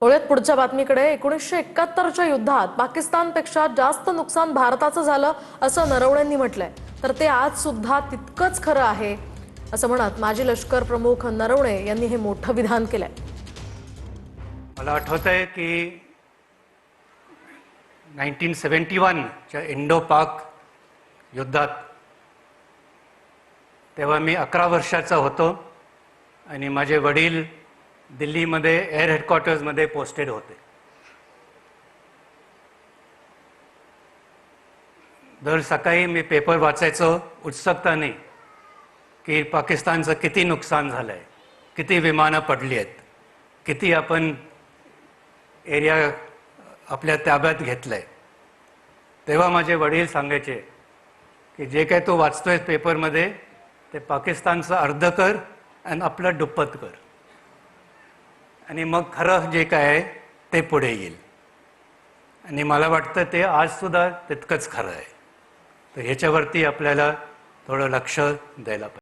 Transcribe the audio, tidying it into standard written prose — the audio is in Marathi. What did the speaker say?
वळूयात पुढच्या बातमीकडे। 1971च्या युद्धात पाकिस्तानपेक्षा जास्त नुकसान भारताचं झालं असं नरवणेंनी म्हटलंय, तर ते आज सुद्धा तितकंच खरं आहे असं म्हणत माजी लष्कर प्रमुख नरवणे यांनी हे मोठं विधान केलंय। मला आठवतंय की 1971 च्या इंडो पाक युद्धात तेव्हा मी 11 वर्षाचा होतो आणि माझे वडील दिल्लीमध्ये एअर हेडक्वार्टर्समध्ये पोस्टेड होते। दर सकाळी मी पेपर वाचायचो उत्सुकतेने की पाकिस्तानचं किती नुकसान झालंय, किती विमानं पडली आहेत, किती आपण एरिया आपल्या ताब्यात घेतलंय। तेव्हा माझे वडील सांगायचे की जे काय तू वाचतोय पेपरमध्ये ते पाकिस्तानचं अर्ध कर आणि आपलं दुप्पट कर, आणि मग खरं जे काय आहे ते पुढे येईल। आणि मला वाटतं ते आज सुद्धा तितकंच खरं आहे। तर ह्याच्यावरती आपल्याला थोडं लक्ष द्यायला पाहिजे।